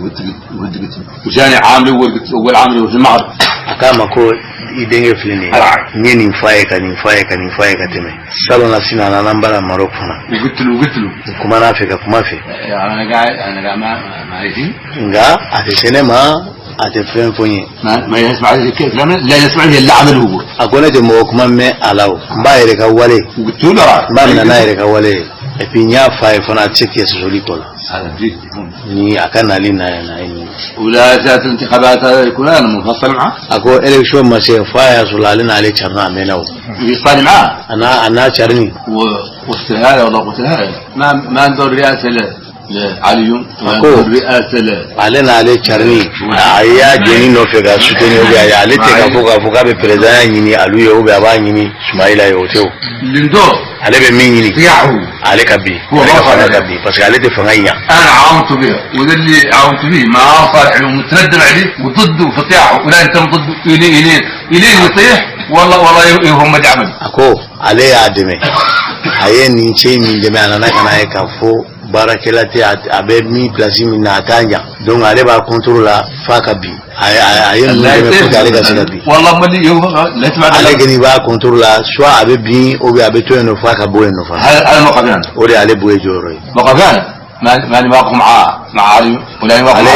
قلت وجاني عامل أول عامل في المعرض أكما كو يدينغ فلني نين فايكا تمي سالو نسينا أنا نمبر ماروك هنا وقلت له كما نافيك كما في أنا قاعد ما يجي إنجا أتسينما أتفهم فوني ما يسمع كيف لا يسمع اللي عمله هو أقول لك موكما ما ألاو بايرك أولي قلت له ما من نايرك أولي epinya fai fana check ya soli kola ni akana lina na ini ولا ذات الانتخابات كلها مفصل معه اكو election ما سي فاي سولالنا عليه شرنا منو يصالح معه انا شرني واستهاله ولا قتلها ما ندور رئاسه عليهم الرئاسه علينا عليه شرني ايا جيني نو فيغا سوتيني اوبيا يا لتي كفوكا be president ni aluye obiya ba ni Ismaila yotew lindo ale be min ni yahu ale kabi parce que ale te fanganya انا عاونت به وده اللي عاونت به ما صالح ومتندم عليه وضده فطيحه ولا انت ضد الين يطيح والله هم دعمل اكو ale ademe aye ni che ni de ana na kana e kafo barakelati abe mi place mi na tanja donc ale ba contrôler fa kabi aye ni de ko ale ga sinabi والله ملي لا تبع ale gani ba contrôler soit abe bi ou bien abe to no fa ka bo no fa هذا المقابلان ودي ale boye joro مقابلان ما واقف مع علي ولا واقف مع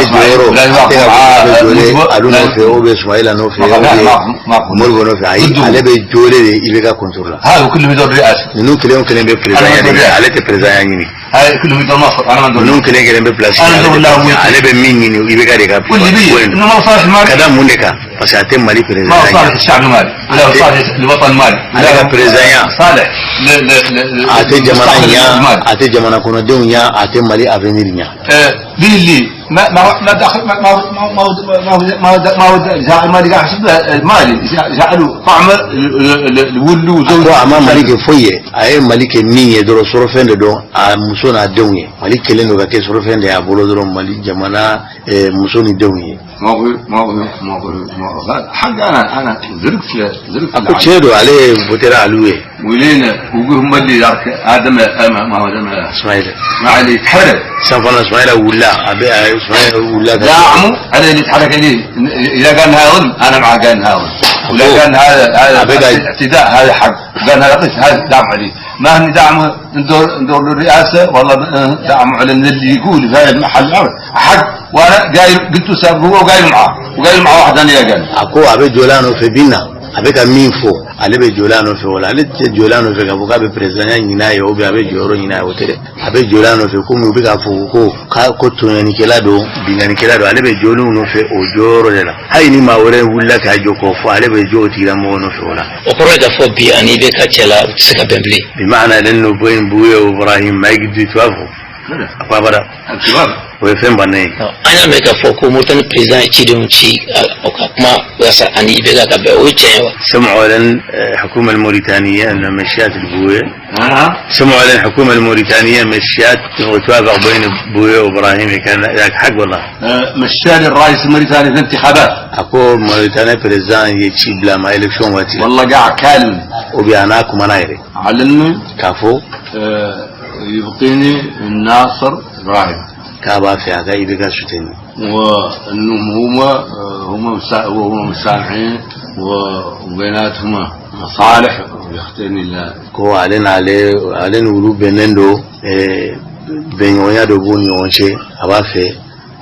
ولا واقف مع علي في او اسماعيل نو في مرغو نو في علي به جولي يبقى كنترول هذا كله بدون رئاسه نو كلام بريزيدنت علي بريزيدنت هاي كله بدون مصر انا ما ندور نو كلام بلاس علي به مين يبقى ريكا انه ما صالح مالي كذا مونيكا بس اتم مالي بريزيدنت ما صالح الشعب المالي ولا صالح الوطن المالي على بريزيدنت صالح اتي جماعه كنا دنيا اتي مالي افنير نيا لي ما دخل ما ما دقا حسب المالي جعلوا طعم الولو زوج طعم مالك فويه اي مالك مين يدرو صرفين دو مسونا دونيه مالك لنو كاكي صرفين يا بولو درو مالك جمانا مسوني دونيه ما حق انا زرقت اكو تشيدو عليه بوتيرا علويه ولين وقهم اللي يارك ادم ما هو ادم اسماعيل ما عليه يتحرك سافنا اسماعيل ولا ابي اسماعيل ولا لا عمو عليه اللي يتحرك عليه اذا كان هذا ظلم انا مع كان هذا ولا كان هذا اعتداء هذا حق كان هذا دعم عليه ما هن دعم ندور للرئاسه والله دعم على اللي يقول في هذا المحل حق وانا قايل قلت ساب هو وقايل معه واحد ثاني قال اكو ابي جولانو في بينا ابي كمين فو علي جولانو في ولا علي جولانو في كابو كابي بريزيدنت نينا يو بي ابي جورو نينا وتره ابي جولانو في كومي بي كافو ko tunani kelado binani kelado ale be jolu no fe o joro lela hayni ma wore wulla ka joko fo ale be joti la mo no fe wala o projet fo bi ani be ka tela sika bembli bi maana lenno boyin buye Ibrahim ma gidi twafo apa bada akbar we femba ne anya me ka fo ko mutan president ci dum ci o ka kuma wasa ani be ka be o cewa سمعوا لن الحكومة الموريتانية أن مشيات البوية سمعوا لن الحكومة الموريتانية مشيات وتوافق بين بوية وإبراهيم كان ذاك حق والله مشان الرئيس الموريتاني في الانتخابات أكو موريتانيا بريزان يجيب بلا ما إلكشون واتي والله قاعد كالم وبيعناكم منايري علني كافو يبقيني الناصر إبراهيم كابا في هذا يبقى شتين وأنهم هم مسامحين وبيناتهما مصالح ويختارني الله كو علينا ولو بينندو بينويا دو بوني وانشي أبا في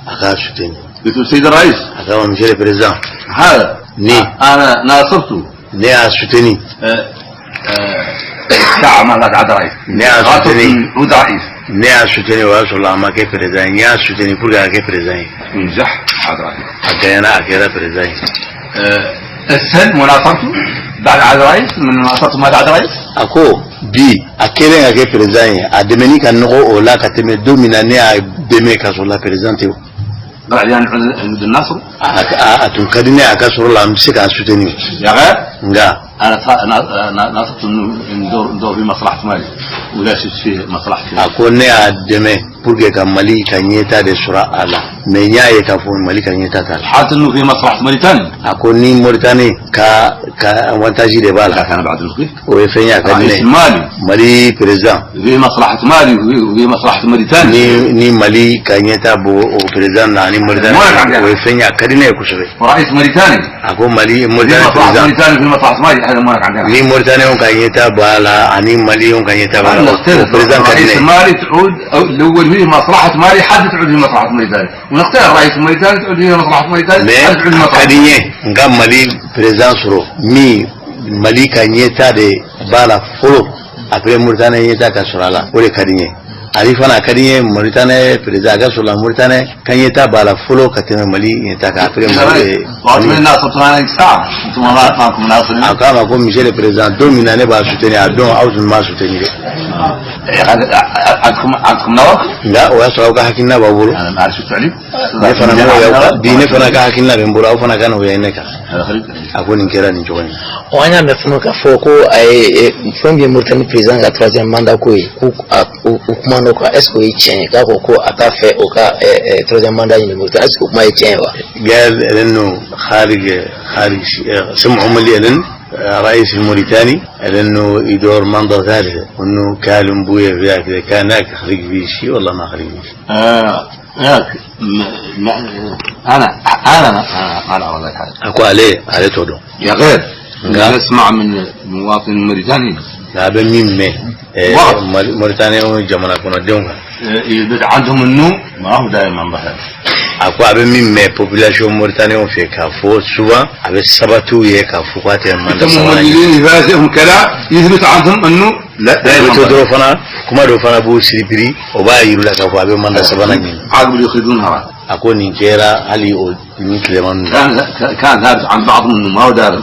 أكا شتين قلت السيد الرئيس أكا مشير بريزان هذا ني أنا ناصرته ني شتيني ساعة ما لا عاد رئيس ني شتيني ود رئيس ني شتيني واسو لا ما كي بريزان يا شتيني بورغا كي بريزان نجح عاد رئيس أكينا أكيدا بريزان السن مناصرته بعد عاد رئيس من مناصرته ما بعد رئيس أكو بي أكيدا كي بريزان أدمني كان نقول ولا كتمي دومينا ني أدمي كاسولا بريزان تيو بعد يعني عند النصر أتنكدني أكاسور لا مسك أشتني يا غير لا أنا نصرت ندور في مصلحة مالي ولا شيء في مصلحتي أكون ني أدمي بورجي كمالي كنيتا دسورة الله مينيا يكافون ملكا يتاكل حتى انه في مصلحة موريتانيا اكوني موريتاني كا وانتاجي دي بالا كان بعد الخير ويفنيا رئيس مالي بريزان في مصلحة مالي وفي مصلحة موريتانيا ني مالي كانيتا بو بريزان ناني موريتانيا ويفنيا كدينا يكوشبي ورئيس موريتانيا اكون مالي موريتانيا في مصلحة موريتانيا في مصلحة مالي هذا مالك عندنا ني موريتانيا كانيتا بالا اني مالي كانيتا بالا بريزان رئيس مالي تعود الاول فيه مصلحة مالي حد تعود في مصلحة موريتانيا ونختار رئيس موريتانيا تعود في مصلحة موريتانيا حد تعود في مصلحة كدينا ngam mali président soro mi mali kanyeta de bala folo après Mauritanie yeta ka surala o de kadinye ali fana kadinye Mauritanie président ga sur la Mauritanie kanyeta bala folo kateme mali yeta ka après mali وانا الناس طبعا ساعه انتم ما معكم ناصرين akama ko monsieur le président domina ne ba soutenir adon auto ma soutenir عندكم نوك لا واسو ka hakina ba bulu انا ما اعرف شو تعليم ne fana mo ya di ne fana ka hakina be mbura fana kana o yaneka هذا خريج akoni nkera ni chokoni wanya mefuno ka foko ay fombi Mauritanie président ka troisième mandat ko kuma no ko est-ce que tient ka ko ata fait au cas troisième mandat ni Mauritanie est-ce que kuma tient wa قال لانه خارج سمعوا مليا رئيس الموريتاني لانه يدور منظر ثالث وانه كالم بويا في كذا كان هناك خريج في شيء والله ما خريج في شيء انا على والله حاجه اكو عليه تودو يا غير نسمع من مواطن موريتاني لا بمين موريتانيا وجماعه كنا دونها عندهم النوم ما هو دائما ظهر ako abe min population Mauritanie fait kafo souvent avec sabatu ye kafo kwate manda الممولين فاسهم كلا يثبت عندهم انه لا تدرو فنا كما دو فنا بو سيبري وبا يرولا كفو ابي مanda sabana ni عقب يخرجونها ako ninkera hali o ni كلمان كان هذا عن بعضهم انه ما هو دار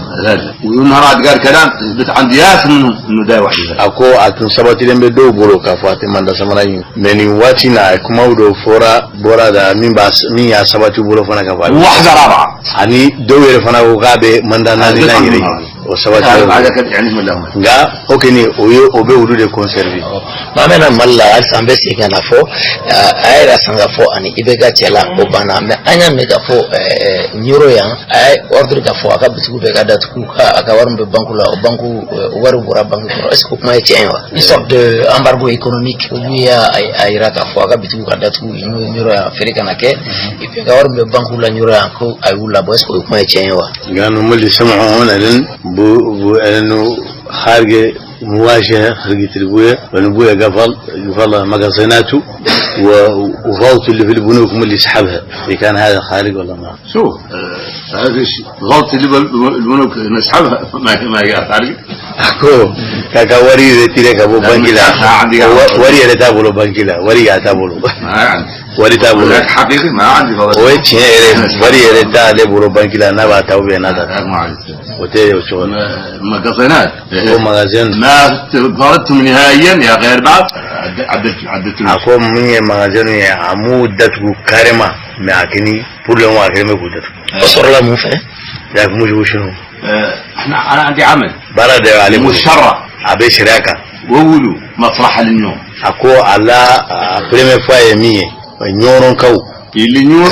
ونهار قال كلام يثبت عند ياس انه دا واحد ako atun sabati lembe do bolo kafo ate manda sabana ni meni wati na kuma do fora bora da min ya sabati bolo fana kafo واحده رابعه ani do yere fana ko gabe manda na ni na yere o sabati هذا كان يعني من لهم nga okeni obe wudu de conserver mamena malla al sambesi kana fo ayra sanga fo ani ibega tela obana me anya mega fo nyuro ya ay ordre ga fo aka bitu be ga datu ka aka warmbe banku la banku waru bura banku est-ce que kuma yeti enwa une sorte de embargo économique lui ayra ka fo aka bitu ka datu nyuro ya Afrika nake ibega warmbe banku la nyuro ya ko ayula bo est-ce que kuma yeti enwa ngano mulli sam'u hona len bu anu kharge مواجهة خرجت البوية والبوية قفل مقاصيناته وغلط اللي في البنوك من اللي يسحبها إذا كان هذا خارج ولا ما شو هذا الشيء غلط اللي البنوك نسحبها ما هي خارج أكو كاكا وري تيرك أبو بانكيلا وري اللي تابلو بانكيلا وري تابلو ما عندي وري تابلو حقيقي ما عندي وين وري اللي تابلو بانكيلا نبى تابلو نادا ما عندي وتيجي وشون مقاصينات مغازين ما فردتم نهائيا يا غير بعض عدت أكو مني مغازين يا عمودة كارما معكني كل يوم أكلمه كودت أصور لا موفى لكن مش وشنو أنا عندي عمل بلد عليه مشرع أبي شراكة وولو مطرح النوم أكو على بريمير فاي مية نيورون كاو اللي نيور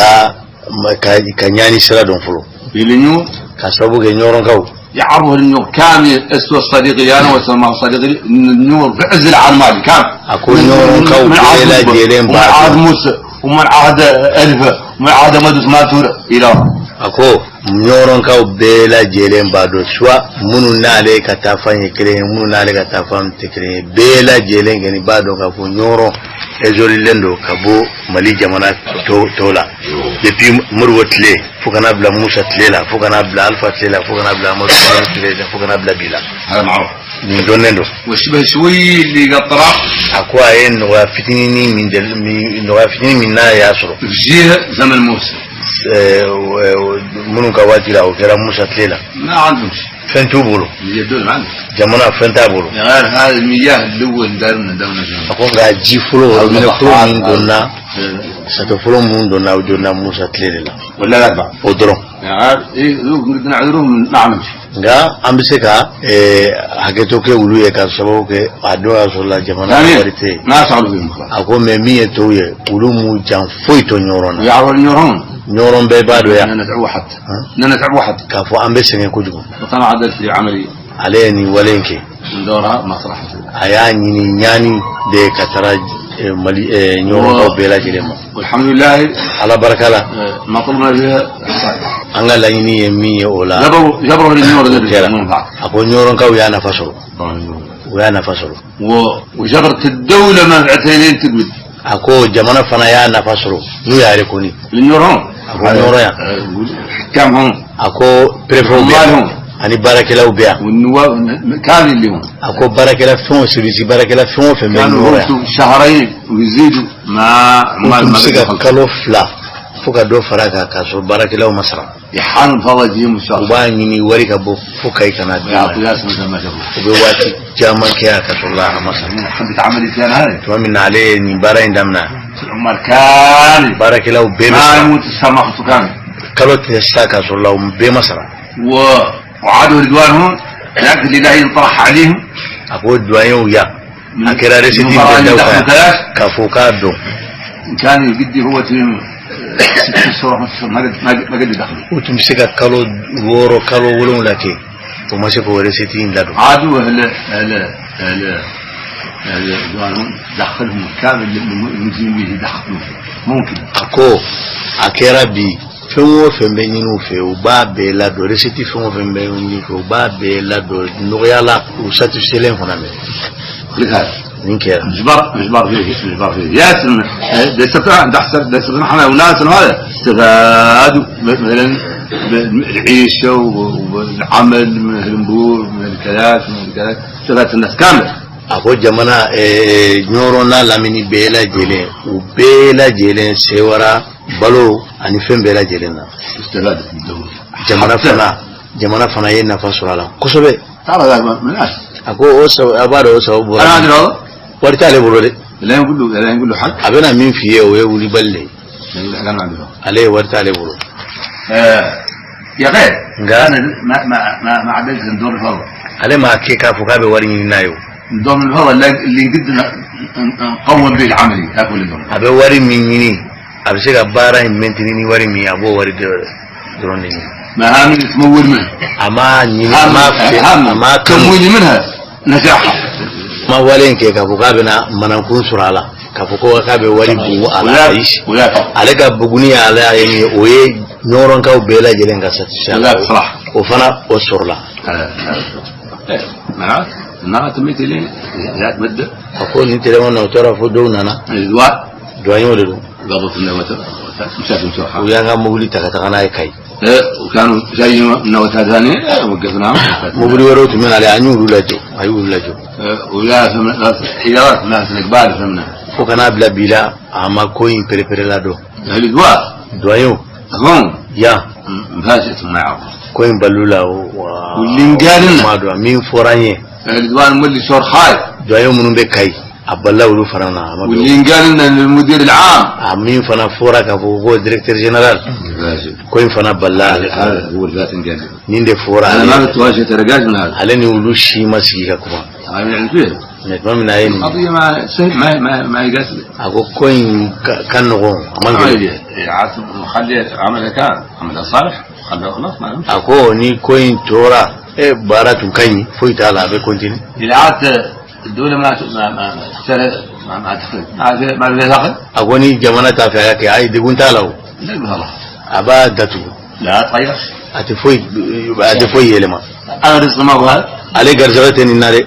كنياني سلا دون فلو اللي نيور كسبوا كنيورون كاو يعرف النور كامل اسوى صديقي انا وسماه صديقي النور في عز العمال كامل اكو نور كو بلا جيلين بعد عاد موسى ومن عاد الف ومن عاد مدس ما تور الى اكو نور كو بلا جيلين بعد سوا منو نالي كتافان يكري منو نالي كتافان تكري بلا جيلين غني بعد كفو نور ejoli lendo kabo mali jamana tola depuis murwotle fukana bla musa tlela fukana bla alfa tlela fukana bla musa tlela fukana bla bila هذا معروف من دونندو وشبه شوي اللي قطره اكو ان وافتني من وافتني منا ياسر جهه زمن موسى منو كواتيلا وكرا موسى تlela ما عندهم شيء فنتو بولو يدل معنا جمانا فنتا بولو غير هذه المياه اللي هو دارنا اكو غاجي فلو من فلو من دونا ستفلون من دون وجودنا موسى تليلا ولا الأربع ودرون إيه نعذرهم نعمل nga ambiseka haketoke uluye ka sababu ke adoa sola jamana warite na salu bi mukra ako me miye toye ulumu jan foito nyorona ya ron nyoron be bado ya نتعب واحد كافو ambesenge kujugo وطلع عدل في عملي عليني ولينك دورها مسرح ayani ni nyani de katara mali nyoro bela jirema والحمد لله على بركه الله ما طلبنا بها anga la ni yemi ola جبروا النور ده ako nyoron ka ya nafasoro وجبرت الدوله منفعتين تقول ako jamana fana ya nafasoro nu yare koni النورون ako nyoro ya كم هم ako prefet ani barakela ubia والنواب كان اليوم ako barakela fon sirisi barakela fon fe men نورا شهرين ويزيدوا ما kalo fla fuka do faraka kaso barakela masra يحان فوجي مشاء ubani ni wari ka bo fuka ikana يا قياس مثل ما شافوا ubewati jaman kiya kaso Allah masra حبيت عملي فيها هذا to min ale ni bara indamna عمر كان barakela ube ما يموت السماء سكان kalo testa kaso Allah ube masra وعادوا رضوانهم لكن اللي لا ينطرح عليهم ako duayo ya akira resiti kafuka do كان يقدي هو تيم 6 شهور ما قد دخل وتمسك كالو ورو كالو ولون لكي ومسك ورثتي لدو عادوا هلا رضوانهم دخلهم كامل المسلمين دخلوا ممكن ako akira bi fenwo fembe nyinu fe o ba be la do resiti fenwo fembe nyinu fe o ba be la do noyala o satisfait l'infona me لهذا نكير مجبر فيه ياسن استطاع احنا وناس هذا استفادوا مثلا العيشه والعمل من النبور من الكلام استفادت الناس كامل ako jamana nyorona lamini bela jele o bela jele sewara balo ani fembe la jele na استفادت الدوله jamana fana ye nafa surala kosobe ترى هذا من اش ako o abaro sababu انا ادري warta le bolo de لا يقول له حق abena min fiye o ye wuli balle لا ما عنده ale warta le bolo يا غير انا ما عدلت ندور الفضل ale ma ke ka fuka be wari ni nayo ندور الفضل اللي قد نقوم به العملي اكل الدور abe wari min ni abe se ka bara in mentini ni wari mi abo wari de doron ni مهام تمول منها ama ni ma تمويل منها نجاحها ma walen ke ka fuka be na manan kun surala ka fuko ka be wari bu ala aish ale ka buguni ala yemi oye noron ka bela jelen ka satisha o fana o surla منعت منعت مثلين لا تبدا اقول انت لما نوتر فدونا انا الدواء دواء يودو ضبط النوتر مسافر سوحه ويا مغلي تكتكنا كاي وكانوا جاي نوتر ثاني وقفناهم مغلي وروت من على انيو لاجو ايو لاجو ولا حيارات ناس القبال فهمنا فكنا بلا بلا اما كوين بريبري دو الدواء دوايو هم يا مفاسد معه كوين بلولا واللي قال لنا ما دو مين فورانيه الدواء مولي شور خايف دوايو منو بكاي aballa wulu farana واللي قال لنا المدير العام امين فانا فورا كفو ديريكتور جنرال كوين فانا بلا هذا هو الذات قال نيند فورا انا ما بتواجه ترجاج من هذا علني ولو شي ما سيكا كما يعني فيه نتما من عين قضيه ما يقاسل اكو كوين كان نغو مان عاطف خلي عمل كان عمل صالح خليه خلاص ما اكو ني كوين تورا باراتو كاني فويتا لا بكونتيني الى الدولة ما تخرج ما في دخل أقولي جمانا تافعة كي عاي دقون تالو لا والله أبا دتو لا طيب أتفوي يلما أنا رزق ما هو هذا عليه جرزوة ناري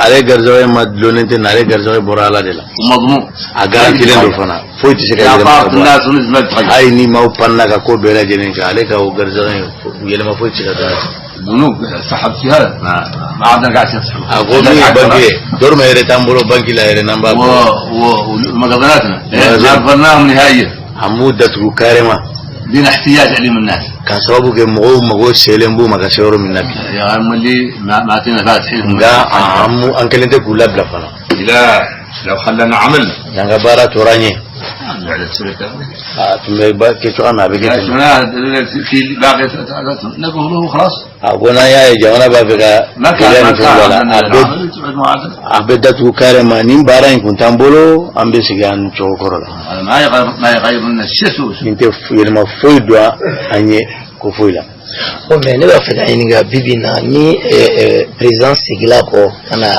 عليه جرزوة ما دلونين ناري جرزوة برالا دلا مضمون أقال كيلين دوفنا فوي تسكي يا الناس ونزمت هاي ني ما وبنا كاكو بيلا جنين عليك أو جرزوة يلما فوي تسكي ذنوب سحبت هذا ما عندنا قاعد يسحب أقول لي بنكي دور ما يرتام بلو بنكي لا يرتام باب ومقدراتنا عرفناهم نهائيا حمودة كارما بين احتياج علم الناس كان سببه كمغو سيلمبو ما كسيرو من النبي يا عم اللي ما اعطينا فاتحين عمو انكل انت كلها بلا فنا لا لو خلنا عملنا yang bara turanye على الشركة tumbe kitu ana bege في باقي نقوله خلاص agona ya jamana ba bega ما كان abedatu karema nim bara in kuntambolo ambe sigan chokorola ما يغير لنا الشسو inte firma foidwa anye kufuila o me ne ba fada ininga bibina ni présence sigila ko ana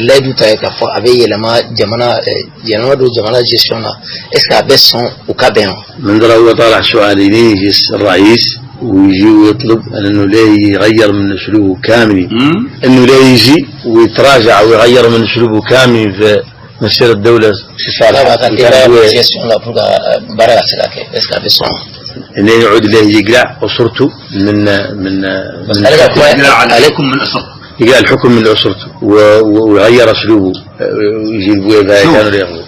ledu ta ka fo abe yelama jamana do jamana gestion est-ce que abe son au caben من ذا هو طالع سؤال يجي الرئيس ويجي ويطلب انه ليه يغير من اسلوبه كامل انه ليه يجي ويتراجع ويغير من اسلوبه كامل في مسير الدولة إنه يعود له يقلع أسرته من عليكم من أسرته يقلع الحكم من أسرته ويغير أسلوبه ويجي البوية كانوا يغلوا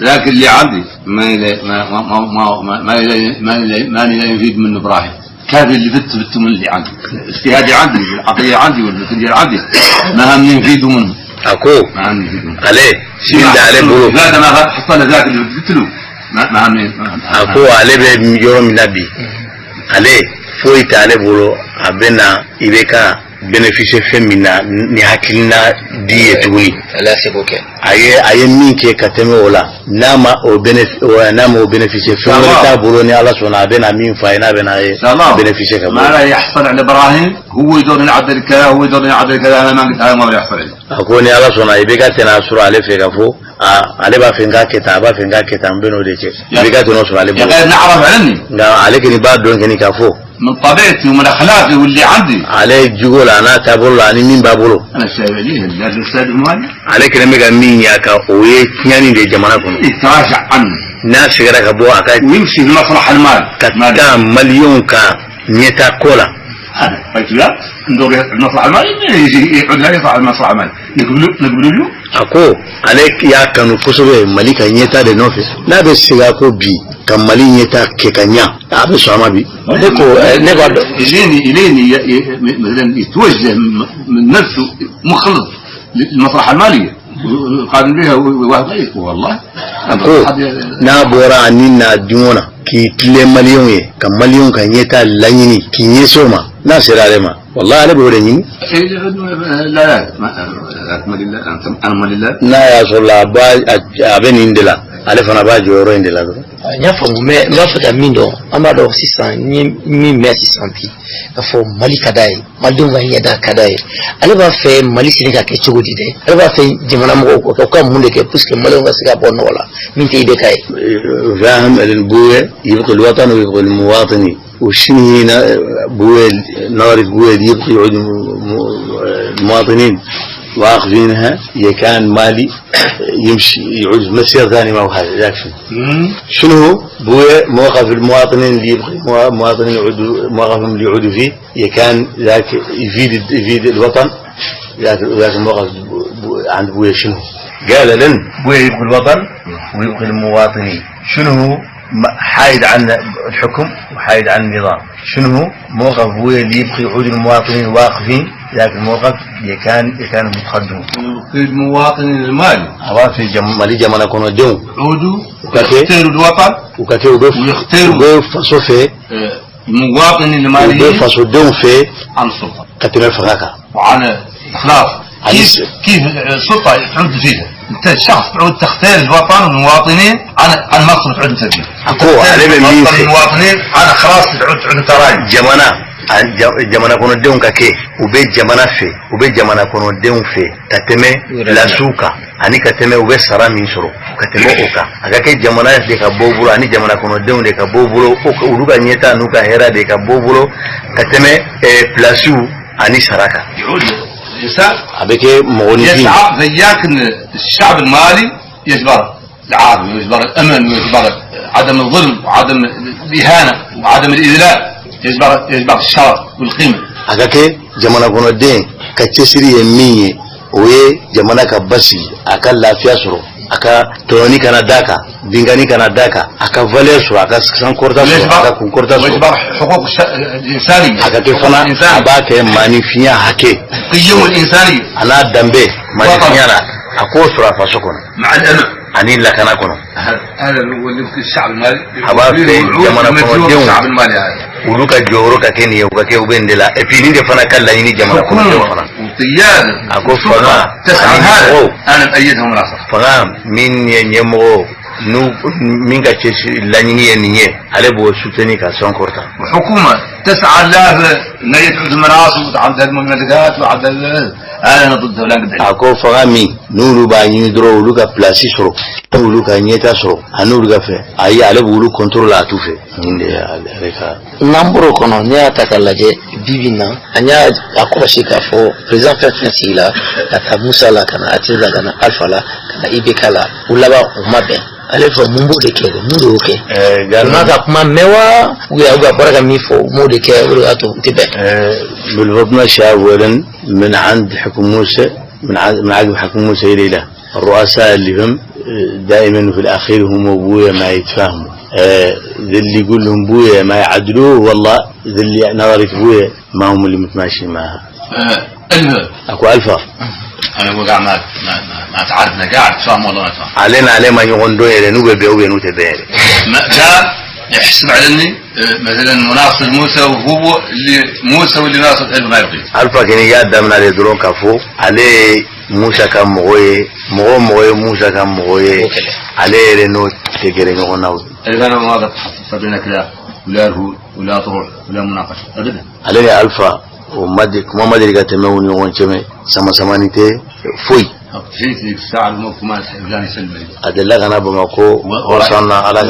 لكن اللي عندي ما لا يفيد من إبراهيم كافي اللي بت من اللي عندي اجتهادي عندي العقلية عندي والمثلية عندي ما هم يفيدوا منه أكو عليه شيل عليه بلو لا ما حصل ذاك اللي بتقتلوا ما هم أكو عليه بيوم نبي عليه فويت عليه بلو أبنا إبكا bénéficier femina ni hakilina diye tuguni la c'est ok aye minke kateme wala nama o bénéficier femina ta bolo ni Allah sona bena min faina bena bénéficier ka ما لا يحصل على ابراهيم هو يدور يعدل كذا هو يدور يعدل كذا انا ما قلت هذا ما يحصل akoni Allah sona ibeka tena sura ale fe gafo ale ba fenga ketaba fenga ketambeno deke ibeka tena sura ale يا غير نعرف عني nga ale kini ba don kini kafo من طبيعتي ومن اخلاقي واللي عندي عليك جول انا تابول اني مين بابولو انا شايف ليه الاستاذ مالي عليك لما مين ياكا اوي تياني دي جماعه كون يتراجع عنه ناس غيرك ابو اكا ويمشي في مصلحه المال كتا مليون كا نيتا كولا انا قلت لا ندور المصلحه المال يجي يقعد لا يطلع المصلحه المال نقول له اكو عليك يا كانوا كسبه مليكا نيتا دي نوفيس لا بس ياكو بي كمالي نيتا كيكانيا ابي سوما بي نيكو إليني مثلا يتوجه من نفسه مخلص للمصلحة المالية قادم بها واحد والله نابورا عنينا ديونا كي تلي مليون كم مليون كان يتا لانيني كي يسوما ناصر عليما والله على بوريني لا أنا مالله لا يا صلاة أبن إندلا على فنا باجي ورو إندلا nyafamu me fata mindo amado 600 ni merci sampi afo mali kadai maldum va yada kadai ale ba fe mali sinika ke chogodi de ale ba fe jimana mo ko ka munde ke puisque mali nga siga bonno wala min te ide kay فاهم البوية يبقى الوطن ويبقى المواطني وشنو هنا بوية نار بوية يبقى يعود المواطنين واخذينها يكان مالي يمشي يعود مسير ثاني ما هو هذا ذاك شنو بوية موقف المواطنين اللي يبقى مواطنين يعودوا موقفهم اللي يعودوا فيه يكان ذاك يفيد الوطن ذاك الموقف عند بوية شنو قال لن بوية يبقى الوطن ويبقى المواطنين شنو حايد عن الحكم وحايد عن النظام شنو موقف بوية اللي يبقى يعود المواطنين واقفين ذاك الموقف يكان متقدم في المواطن المالي في مالي جمانا كونو ديون عودوا ويختاروا الوطن ويختاروا فاسو في المواطن المالي فاسو ديون في عن السلطة كتنا الفقاكة وعن إخلاص كيف السلطة تعود فيها انت شخص تعود تختار الوطن والمواطنين عن مصر تعود فيها المواطنين عن خلاص تعود تراجع jamana kono denw ka kɛ u bɛ jamana fɛ u bɛ jamana kono denw fɛ ka tɛmɛ lasiw kan ani ka tɛmɛ u bɛ sara min sɔrɔ ka tɛmɛ o kan a ka kɛ jamana de ka bɔ bolo ani jamana kono denw de ka bɔ bolo olu ka ɲɛta n'u ka hɛrɛ de ka bɔ bolo ka tɛmɛ plasiw ani sara kan a bɛ kɛ mɔgɔninfin زياك ان الشعب المالي يجبر العدل ويجبر الامن ويجبر عدم الظلم وعدم الاهانه وعدم الاذلال يجبر الشرف والقيمة. أكاكي جمانا كونو دين كتشري يميني وي جمانا كباسي أكا لا فياسرو أكا توني كان داكا دينغاني كان داكا أكا فاليسرو أكا سانكورتا سرو أكا كونكورتا سرو ويجبر حقوق الإنسانية أكاكي فنا أباكي مانيفيا هكي قيم الإنسانية أنا دمبي مانيفيانا أكو سرعة فسكون مع الأمن أني لك أنا كنا هذا هو اللي في الشعب المالي حباب جمانا كنا جيو الشعب المالي هذا ولوكا جوروكا كيني وكاكي وبندلا فيني دي فانا كلا يني جمانا كنا جيو فانا وقيادة أكو فنا تسعى هذا أنا بأيدهم ناصر فنا من ينمو نو من كاتش لانيني ينيه على بو سوتني كاسون كورتا وحكومة تسعى لها أن يتعود المناصب وتعدد المملكات وعدد أنا ضد ولا قد أكو فغامي نورو باني درو لوكا بلاسي سرو لوكا نيتا سرو أنو لوكا في أي على بولو كنترول أتوفي عندي عليك نمبر كنا نيا تكلجة بيبينا أنيا أكو شيء كفو بريزان فنسي لا كتابوسا لا كنا أتيزا كنا ألفا لا كنا إيبكا لا ولا ما بين alifo mumbo de kere mundo oke galmaka kuma mewa uya baraka mifo mode ke uri ato tibe بالفضل شاورا من عند حكم موسى من عقب حكم موسى إلى الرؤساء اللي هم دائما في الأخير هم أبويا ما يتفاهموا ذي اللي يقول لهم بويا ما يعدلوه والله ذي اللي نظرت بويا ما هم اللي متماشي معها أكو ألفا أنا وقع ما تعرفنا قاعد فاهم والله ما فاهم علينا ما يغندون إلى نوبة بيوبة نوتبير لا يحسب على إني مثلا مناصر موسى وهو اللي موسى واللي ناصر علم ما يبغي ألفا كني جاد من على درون كفو عليه موسى كم مغوي موسى كم مغوي عليه رنوت تكرين غناو إذا أنا ما قد صبينا كلا ولا رهول ولا طرول ولا مناقشة أبدا عليه ألفا ومدك ما مدري قتموني وانشمي سما نيته فوي في الساعة الموكمات حبلاني سلمي أدلك أنا بمكو وصلنا على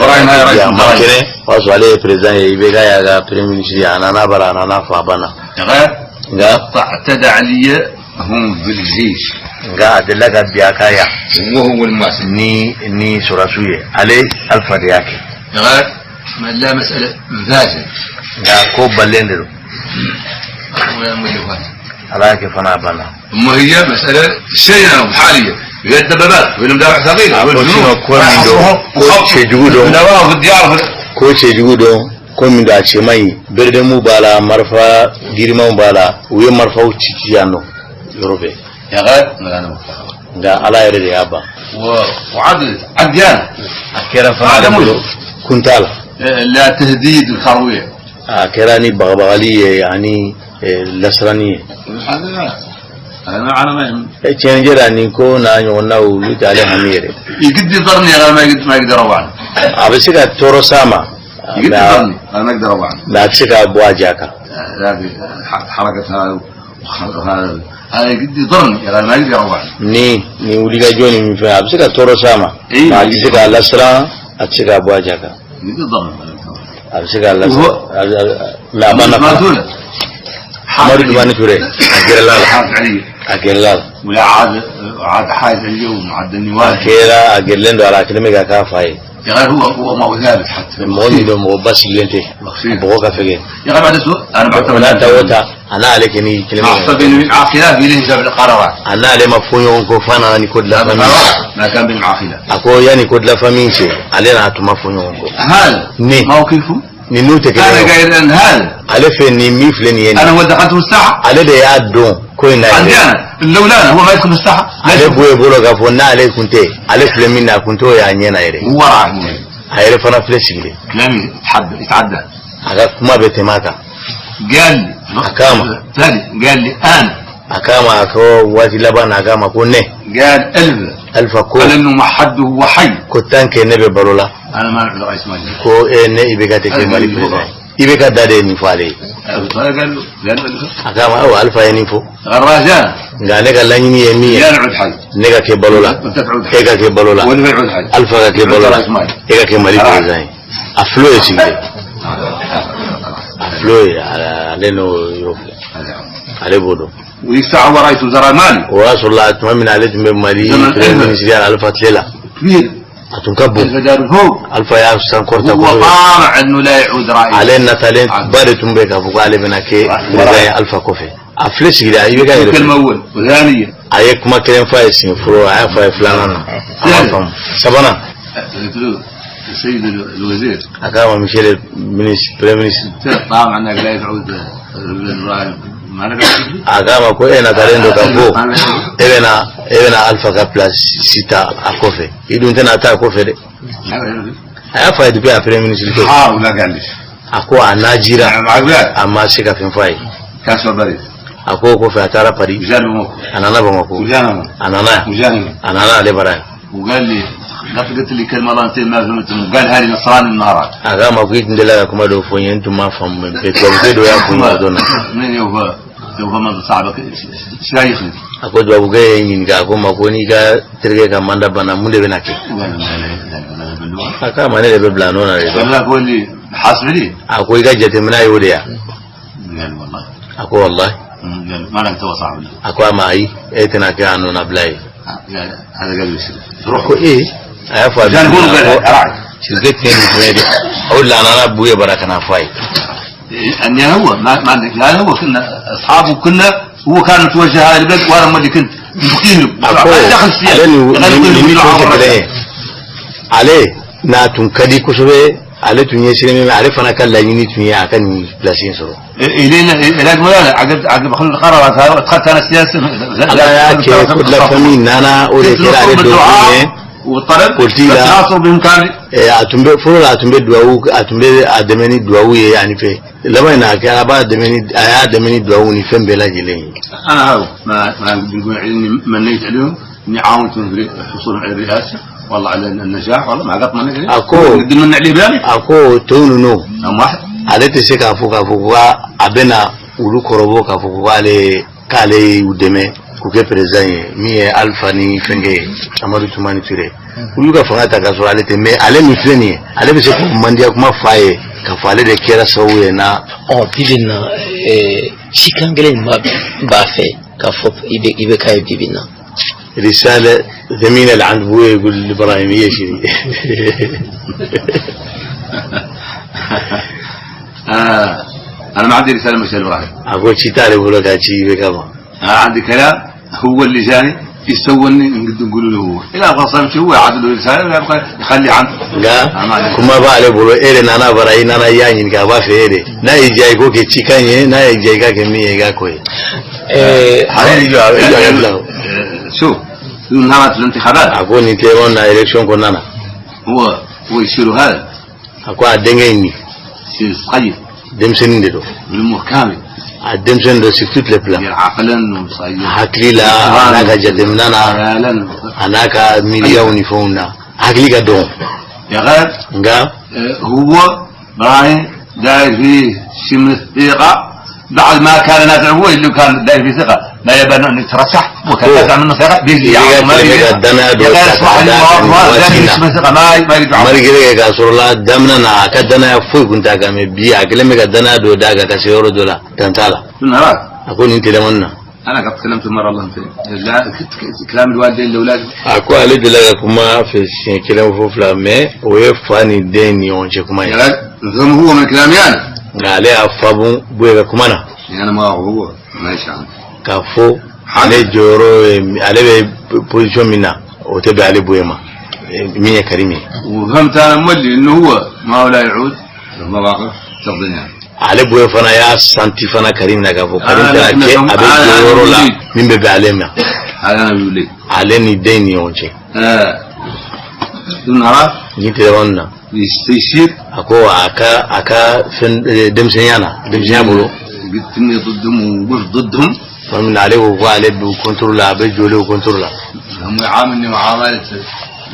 يا مكنة وصل عليه بريزان يبيعا يا بريمينشري أنا نبرا أنا فابنا غير تعتدى علي هم بالجيش غا أدلك بياكايا وهو الماسك ني سراسوية عليه ألف رياك غير ما لا مسألة فاجة غا كوب بلندرو ولا مجهود على كيف أنا بنا ما هي مسألة شيئا وحالية هي الدبابات والمدافع ثقيلة كوتش جودو كم من عشماي بردمو بالا مرفا جريمو بالا ويا مرفا وتشيانو يوروبي يا غير مغانا دا على يرد يابا وعدل عديان أكيرا فانا كنتال لا تهديد الخروية أكيراني بغبغالية يعني لسرانية أنا ما تشينجر أنيكو نانيو ناو لتالي هميري يقدر ضرني أنا ما يقدر أوعن أبسيكا تورو ساما يقدر ضرني أنا ما أقدر أوعن ناكسيكا بواجاكا هذه حركة هذا يقدر ضرني أنا ما أقدر أوعن ni ulika joni mfanya أبسيكا تورو ساما ناكسيكا لسران أبسيكا بواجاكا يقدر ضرني أبسيكا لسران لا ما مرد ما نتوري أكيلا ولا عاد حاجة اليوم عاد النوال أكيلا أكيلين دو على كلمة كافاي يا غير هو ما هو ثابت حتى موني دو مبص لينتي بقوك فيجي يا غير بعد سوء أنا بعتبر لا توتا أنا عليك إني كلمة عقبين عاقلة بيلين جاب القرارات أنا على مفهوم كوفانا أنا كود لا ما كان بين عاقلة أكو يعني كود لا فمينشي علينا هتو مفهوم هذا ما هو كيفه نينوتة كده أنا قايل أن هذا على فين ميفلن يعني أنا ودخلته الساعة على ده يادون كوين عندي أنا اللولا هو ما يدخل الساعة على بوي بولو كفونا على كنتي على فلمينا كنتو يعني أنا يري هو راعي هيري فنا فلسيلي كلامي يتعدى هذا ما بتماكا قال لي أكاما ثاني قال لي أنا أكاما أكو واتي لبان أكاما كونه قال ألف كو قال إنه ما حد هو حي كتان كنبي برولا أنا ما أعرف الرئيس مالي كو إيه إبكا تكلمالي بريزاي إبكا دادي نفالي قال له أكاما أو ألفا ينفو الرجال قال نيكا لانيني يمية يا نعود حي نيكا كبرولا إيكا كبرولا ولا يعود حي ألفا كبرولا إيكا كمالي بريزاي أفلو يسيدي أفلو علينو يوفي علي بودو ويفتح ورايت وزراء مالي ورسول الله أتمنى عليه بمالي من سريان ألفا تليلة كبير أتنكبو الفجار فوق ألفا يا أستاذ كورتا هو طامع إنه لا يعود رأي علينا تالين بارتم بك فوق علي بناكي بريزاي ألفا كوفي أفلس كده أيبكا يرفع كلمة أول وثانية أيك ما كلام فايسين فرو عفا فلانا أفهم سبنا السيد الوزير أكاما مشيل بريمينيس طامع أنك لا يعود agama ko ena karendo kafo ebena alpha ka plus sita akofe idun tena ta akofe de afa de pa premier ministre wala galish ako anajira amma shika finfai kaso bari ako ko fa tara pari anana ba mako anana le bara وقال لي لقيت لي كلمه لانتين ما فهمت قال هذه نصراني النار agama ko indela kuma do fonye ntuma fam be do ya kuma dona من يوفا ما صعبه شيخ ako do buga yin ga ko mako ni ga tirge ka manda bana munde benake aka mane le bebla nona le والله قول لي حاسب لي ako ga jete mina yode ya قال والله ako wallahi قال ما انت صعب لي ako mai etena ka anu na blai هذا قال لي روح ايه عفوا كان هو قال شركتي المتميدة اقول لا انا ابويا بركنا فاي اني هو ما عندك لا هو كنا اصحابه كنا هو كان متوجه هذا البلد وانا ما كنت مسكين دخل عليه na tun kadi kusobe ale tun yesire me عارف انا كان لا يني تun ya kan بلاسين سو الينا علاج مولانا عقب خلوا القرارات هذا ادخلت انا السياسه لا يا كل فمين انا اولي كده على الدنيا والطلب قلت لا التناصر بامكاني اتمبه فولا اتمبه دواو اتمبه ادمني دواو يعني في لما انا كان بعد ادمني دواو ني فم بلا جلين انا هذا ما بنقول اني منيت عليهم اني عاونتهم في حصولهم على الرئاسه والله على النجاح والله ما قط مني اكو من علي بالي اكو تونو ام واحد alete se ka fuka abena ulu korobo ka fuka ale kale udeme kuke president mi e alpha ni fenge amadu tumani tire ulu ka fanga ka so alete me ale mi treni ale be se ko mandia kuma faye ka fale de kera sawe na bibina chikangele ba fe ka fop ibe kai bibina رسالة زميل العنبوية يقول الإبراهيمية شيء أنا ما عندي رسالة مش إبراهيم أقول شيء تعرف ولا كاتشي بكما عندي كلام هو اللي جاني يسووني نقول له هو إلا غصب شو هو عدل رسالة يخلي عنه لا كما بعله بقول إيه أنا براي أنا يعني نكابا في إيه نا يجي يقول كي كاني نا يجي كمية يجا كوي هذا يجوا شو نهارات الانتخابات أقول نتيمون نا إلكشن كنا هو يصيروا هذا أقول أدنيني يصير صغير دمسن دلو بالأمور كامل الدمسن ده سكتت لبلا عقلا وصغير حكلي لا أنا كجدمنا أنا كمليون فونا حكلي كدوم يا غاد هو براين داير فيه شمل الثقة بعد ما كان الناس هو اللي كان داير فيه ثقة لا يبان أن يترشح وكان يدعم منه ثقة بيجي يعمل ما يجي كسر الله دمنا كدنا يفوق كنت أكمل بيا كلمة كدنا دو داعا كسيورو دولا تنتالا أقول أنت لمنا أنا قد تكلمت مرة الله أنت لا كلام الوالدين لأولاد أقول على دلالة كما في كلام فوفلا ما ويفاني ديني وانشكما هو من كلامي أنا عليه أفابون بويا كمانا أنا ما هو ما يشعر كافو عليه جورو عليه بوزيشن منا وتبع عليه بويما مين كريمي وفهمت أنا مولي إنه هو ما هو لا يعود ما واقف تقضينا عليه بويا فانا يا سانتي فانا كريم نكافو كريم تلاقي أبي جورو لا مين ببع عليه ما هذا أنا بقول لك عليه ندين يونشي نعرف نتيرونا يصير أكو أكا فين دمسيانا بولو قلت إني ضدهم وقف ضدهم فمن عليه وعليه بكنترولا بيجولي وكنترولا هم يعاملني معاملة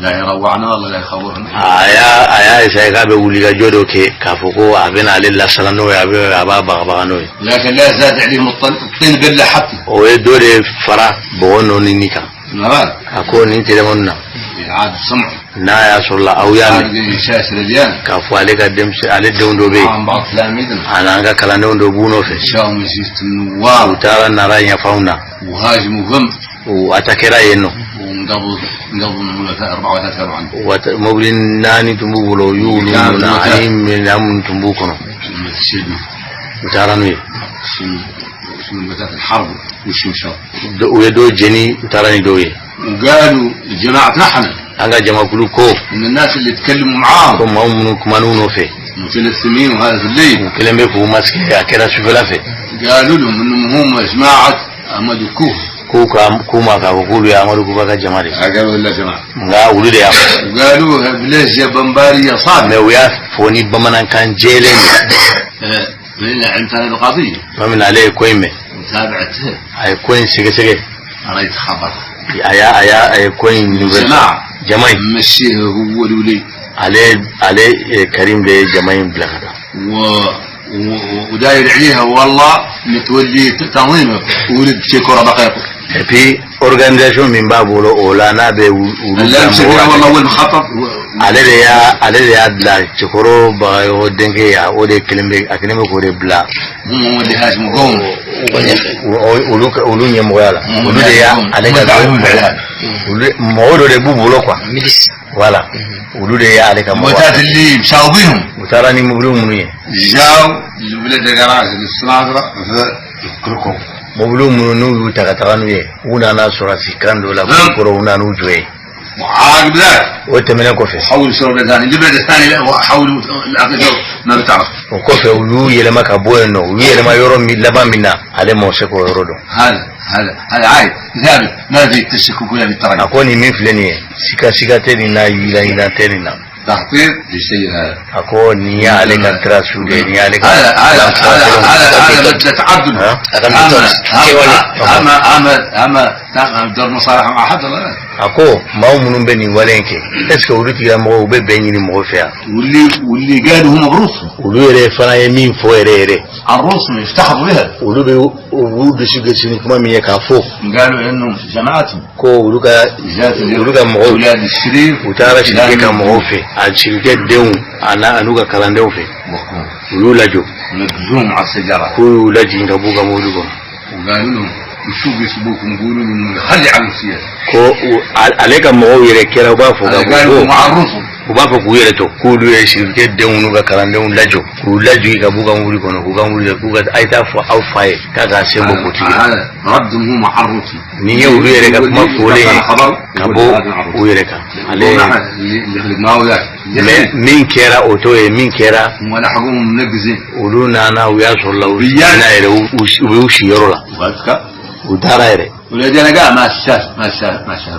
لا يروعنا ولا لا يخورنا آيا إسايقا بيقولي جودو كافوكو أبين عليه الله سلانو أبا بغبغانوي لكن لا زاد عليهم الطين بالله حتى ويدوري فرا بغنو نينيكا نعم أكو نينتي لمنا عاد سمع نا يا سر الله أو يعني شاس الريان كافو عليك الدمس على الدون دوبي عم بعض تلاميذنا أنا أنك كلامون دوبونو في شاو مسيست النوار وتارا نراي يفاونا وهاجم وفم وأتكرا ينو ونقبض مولى 34 عنه ومولين ناني تنبولو يولو نعيم من أمن تنبوكنا وتارا نوي من بدأت الحرب والشمشار ويدو جني تراني دوي وقالوا جماعتنا احنا انا جماعه كلكو من الناس اللي تكلموا معاهم هم كمانونو في مثل السمين وهذا في الليل وكلام بيفو ماسك كده شوف لافه قالوا لهم انه هم جماعة أحمد الكوه كوما كابوكولو يا أمرو كوبا كجمالي قالوا لا جماعة لا ولد يا قالوا بلاش يا بمبارية صار ميويا فوني بمنا كان جيلين من عندنا القضية ما من عليه كويمة متابعته أي كوين سجى رأيت خبر أي كوين جماعي مشيه هو الولي عليه كريم ده جماعي بلغدا وداير عليها والله متولي تنظيمه ولد شكورة بقيته في أورجانيزيشن من بابولو أولانا والله والمخطط عليه يا بلا شكورو بايو دنكي يا أودي كلمة كوري بلا هم ودي هاش مقوم ولو نيمويالا ولو يا عليه مولو ربو بولو كوا ولا ولو يا عليه كم موتات اللي مشاوبيهم وتراني مبلو منيه جاو البلد الجراج السناغرة كلكم مبلو منو تكترانويه ونا سوراسي كاندو لا بكرو ونا نوجوي عاقب ذاك وتمنى كوفي حول شرب ثاني البلد الثاني حول الأقدر ما بتعرف وكوفي ولو يلما كابوينو ولو يلما يورم لبا منا على موسيقى يرودو هذا عايد ثابت ما في تشكك ولا بالترجمة أكوني من فلانية سيكا تيرنا يلا تيرنا تحقيق للشيء هذا أكون نيا عليك التراسو نيا عليك هذا تعدد أما دور مصالحة مع حد ولا أكو ما هو من بني ولينك إسكو ولتي لا مو ببني مغفيا واللي قالوا هم بروس ولو يري فنا يمين فويري الروس يفتخروا بها ولو بشيء كما مية كافو قالوا إنهم جماعتهم كو ولوكا مغو أولاد الشريف وتارا شركة مغوفي الشركة ديون أنا أنوكا كلام ديون في ولو لاجو نبزوم على السجارة كو لاجين كبوكا مولوكا وقالوا لهم وشوف يسبوكم يقولوا لهم خلي على السياسة كو عليك مغو يركيرا وبافو قالوا معرفهم وبافو كويرتو كولو يشركة ديون نوكا كلام ديون لاجو كو لاجو كبوكا مولوكا نوكا مولوكا كوكا أيتا فو أو فاي كاكا سيمبو كوتي هذا ردهم هم معرفهم نيجي ولو يركا مفولي كبو ويركا عليه ما هو ذاك مين كيرا أوتوه مين كيرا ولا حقهم منقزين ولو نانا وياسو الله ويانا ويوشي يرولا ودارا يري ولادي أنا قاعد ما شاف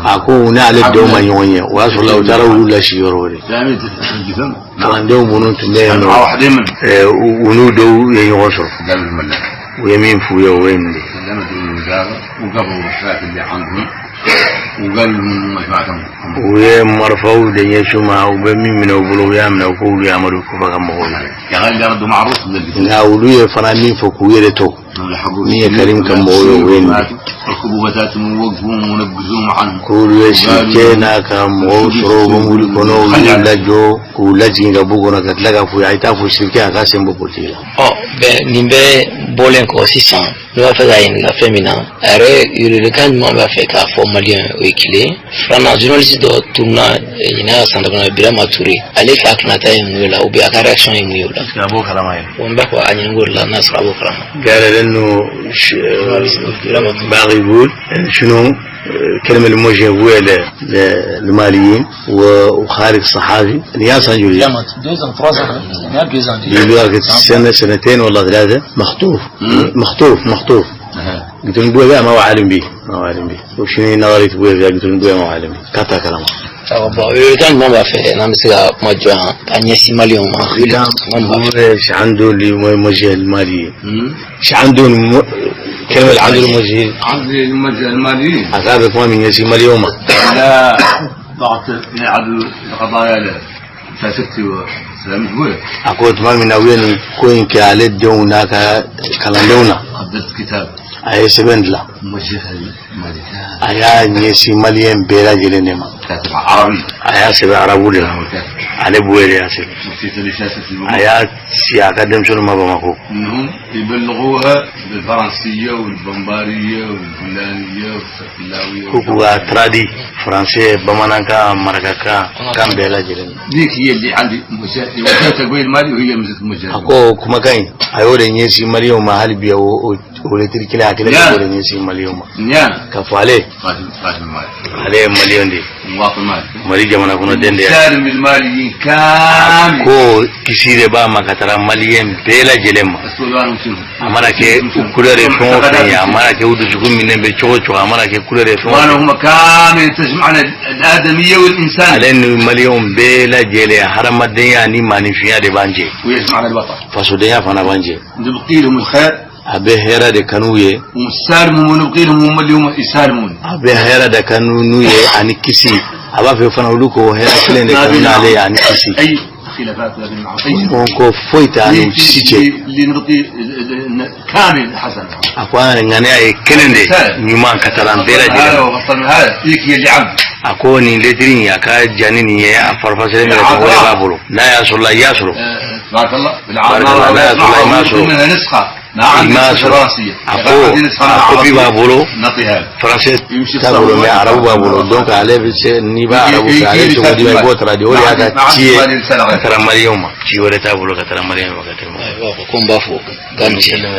أكو نعلم دوما يونيا وياسو الله ودارا ولا شي يرولي فهمت الجسم كان دوم ونون تنين واحد من ونودو ينوصل قال الملا ويمين فويا وين دي لما تقولوا دارا وقبلوا الشاف اللي عندهم وقال لهم مجموعتهم ومرفوع دنيا شما وبمين من أبولو يامنا وقولوا يامرو كفا كم بقول يعني اللي ردوا معروف لا ولوية فنانين فكويرتو نية كريم كم بقول وين الكبوبات موقفون ونبذوهم عنهم كل شيء كم غوصرو بمولي كنو لجو كولجين كبوكونا كتلقى في عيتا في الشركة كاسم بقولتيلا nimbe bolen ko sisan no fa ga yin la femina are yuri kan mo ba fe ka fo malien o ikile frana journaliste do tourna ina sanda na bira maturi ale ka kana ta yin wala o bi aka reaction yin wala ya bo kala mai won ba ko anyin ngol la nasra bo kala قال لانه باغي يقول شنو كلمة الموجه هو للماليين وخارج صحافي نياس رجل جامعة 2 سنة سنتين والله 3 مخطوف قلت له نبوي ما هو عالم به وشنو نظري تبوي قلت له نبوي ما هو عالم به كاتا كلامه كان ما بعرف أنا مسك مجموعة أني سيمالي يوم إيش عنده الموجه المالي إيش عنده كلمة عنده الموجه المالي أكابك ما من يسيمالي يوم لا ضغط عدو القضايا له فاتتي وسلامت بوي أقول ما من أوين كوين كالد دونا كلام دونا قدرت كتاب أي سبند لا موجه المالي أيا نيسي ماليين بيرا جلنيما كاتب عربي أيا سبع عربي على بويري يا سيدي أيا سياقة دمسون ما بماكو إنهم يبلغوها بالفرنسية والبمبارية والفلانية والسفلاوية كوكوغا ترادي فرنسي بمانانكا مركاكا كان بيلا جلن ديك هي اللي عندي وكالة تقوي المالي وهي مزت المجال أكو كما كاين أيو دي نيسي ماليو ما هالبيا wala tirkila akile ko ne si maliyon ma نيان ka fale قاسم المال ale maliyon de مواطن المال mali jamana kuno dende سالم الماليين كامل ko kisire ba makatara maliyen bela jelema السودان شنو amara ke kulere fon ya amara ke wudu jugum min be chocho amara ke kulere fon وانا هم كامل تجمعنا الادميه والانسان alen maliyon bela jele harama de ya ni manifiya de banje ويجمعنا الوطن faso de ya fana banje نبقي لهم الخير abe hera de kanuye ومسالمون ونبقي لهم هم اليوم يسالمون abe hera da kanuye ani kisi aba fe fana uluko hera kile de kanale ani kisi اي خلافات لا بين on ko foita ani siche اللي نبقي كامل حسن akwana ngane ay kelende nyuma kataran bela هذا jele وبطل هذا فيك اللي عبد akoni letrin ya ka janini ya farfasere me ko wala babulu la ya sulla ya suru تبارك الله بالعمارة لا يسمع منها نسخة ما عندنا فرنسية ako bi babulu نطيها français tabulu me arabu babulu donc ale se ni ba arabu ale to di ba botra di ori aga tie katara marioma ci wala tabulu katara marioma katara ko mbafo ganche le